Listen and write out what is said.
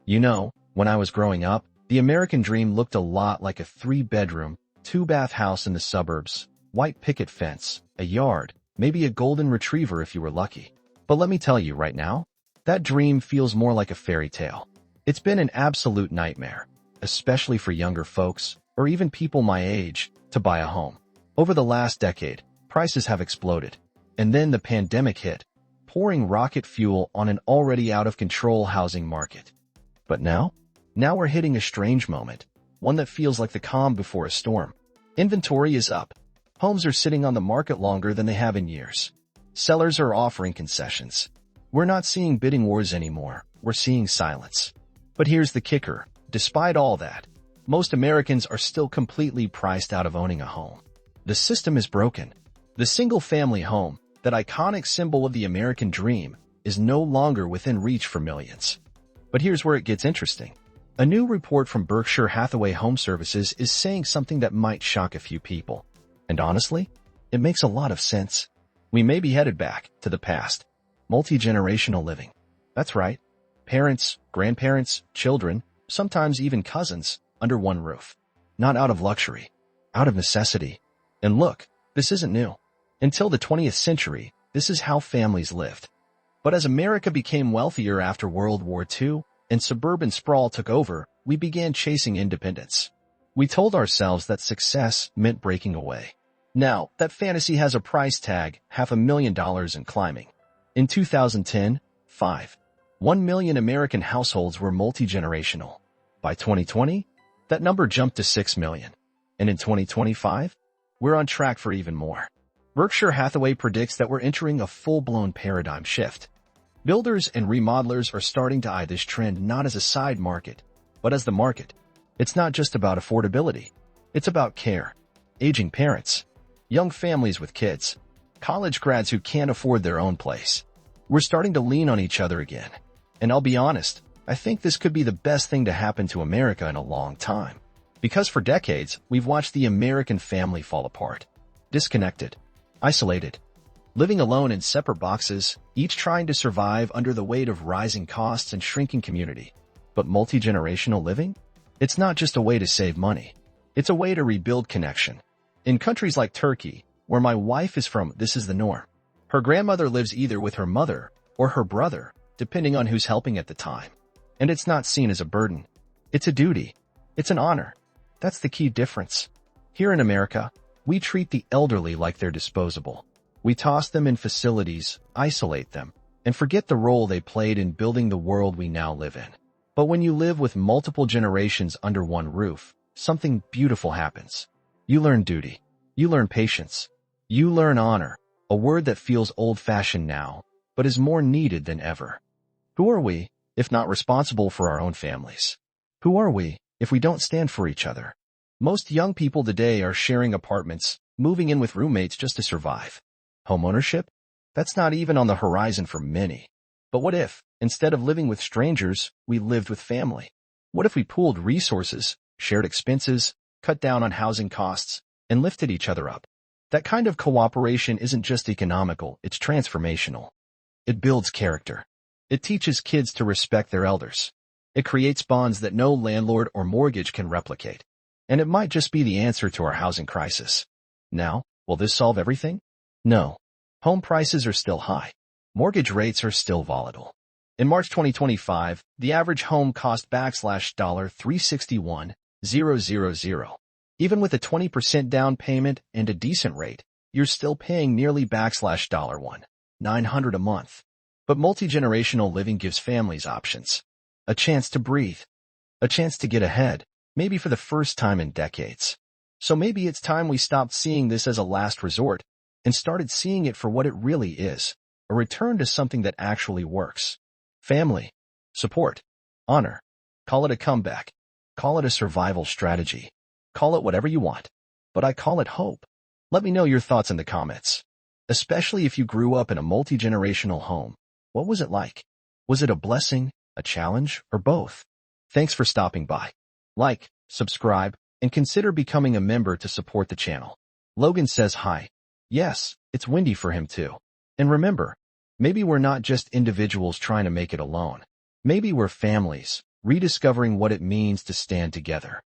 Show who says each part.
Speaker 1: When I was growing up, the American dream looked a lot like a 3-bedroom, 2-bath house in the suburbs, white picket fence, a yard, maybe a golden retriever if you were lucky. But let me tell you right now, that dream feels more like a fairy tale. It's been an absolute nightmare, especially for younger folks, or even people my age, to buy a home. Over the last decade, prices have exploded. And then the pandemic hit, pouring rocket fuel on an already out-of-control housing market. But now we're hitting a strange moment, one that feels like the calm before a storm. Inventory is up. Homes are sitting on the market longer than they have in years. Sellers are offering concessions. We're not seeing bidding wars anymore, we're seeing silence. But here's the kicker. Despite all that, most Americans are still completely priced out of owning a home. The system is broken. The single-family home, that iconic symbol of the American dream, is no longer within reach for millions. But here's where it gets interesting. A new report from Berkshire Hathaway Home Services is saying something that might shock a few people. And honestly, it makes a lot of sense. We may be headed back to the past. Multi-generational living. That's right. Parents, grandparents, children, sometimes even cousins, under one roof. Not out of luxury, out of necessity. And look, this isn't new. Until the 20th century, this is how families lived. But as America became wealthier after World War II and suburban sprawl took over, we began chasing independence. We told ourselves that success meant breaking away. Now, that fantasy has a price tag, $500,000 and climbing. In 2010, 1 million American households were multi-generational. By 2020, that number jumped to 6 million. And in 2025, we're on track for even more. Berkshire Hathaway predicts that we're entering a full-blown paradigm shift. Builders and remodelers are starting to eye this trend not as a side market, but as the market. It's not just about affordability. It's about care. Aging parents, young families with kids, college grads who can't afford their own place. We're starting to lean on each other again. And I'll be honest, I think this could be the best thing to happen to America in a long time. Because for decades, we've watched the American family fall apart. Disconnected. Isolated. Living alone in separate boxes, each trying to survive under the weight of rising costs and shrinking community. But multi-generational living? It's not just a way to save money. It's a way to rebuild connection. In countries like Turkey, where my wife is from, this is the norm. Her grandmother lives either with her mother or her brother, depending on who's helping at the time. And it's not seen as a burden. It's a duty. It's an honor. That's the key difference. Here in America, we treat the elderly like they're disposable. We toss them in facilities, isolate them, and forget the role they played in building the world we now live in. But when you live with multiple generations under one roof, something beautiful happens. You learn duty. You learn patience. You learn honor, a word that feels old-fashioned now, but is more needed than ever. Who are we, if not responsible for our own families? Who are we, if we don't stand for each other? Most young people today are sharing apartments, moving in with roommates just to survive. Homeownership? That's not even on the horizon for many. But what if, instead of living with strangers, we lived with family? What if we pooled resources, shared expenses, cut down on housing costs, and lifted each other up? That kind of cooperation isn't just economical, it's transformational. It builds character. It teaches kids to respect their elders. It creates bonds that no landlord or mortgage can replicate. And it might just be the answer to our housing crisis. Now, will this solve everything? No. Home prices are still high. Mortgage rates are still volatile. In March 2025, the average home cost $361,000. Even with a 20% down payment and a decent rate, you're still paying nearly $1,900 a month. But multi-generational living gives families options. A chance to breathe. A chance to get ahead, maybe for the first time in decades. So maybe it's time we stopped seeing this as a last resort and started seeing it for what it really is, a return to something that actually works. Family, support, honor. Call it a comeback. Call it a survival strategy. Call it whatever you want. But I call it hope. Let me know your thoughts in the comments. Especially if you grew up in a multi-generational home. What was it like? Was it a blessing, a challenge, or both? Thanks for stopping by. Like, subscribe, and consider becoming a member to support the channel. Logan says hi. Yes, it's windy for him too. And remember, maybe we're not just individuals trying to make it alone. Maybe we're families, rediscovering what it means to stand together.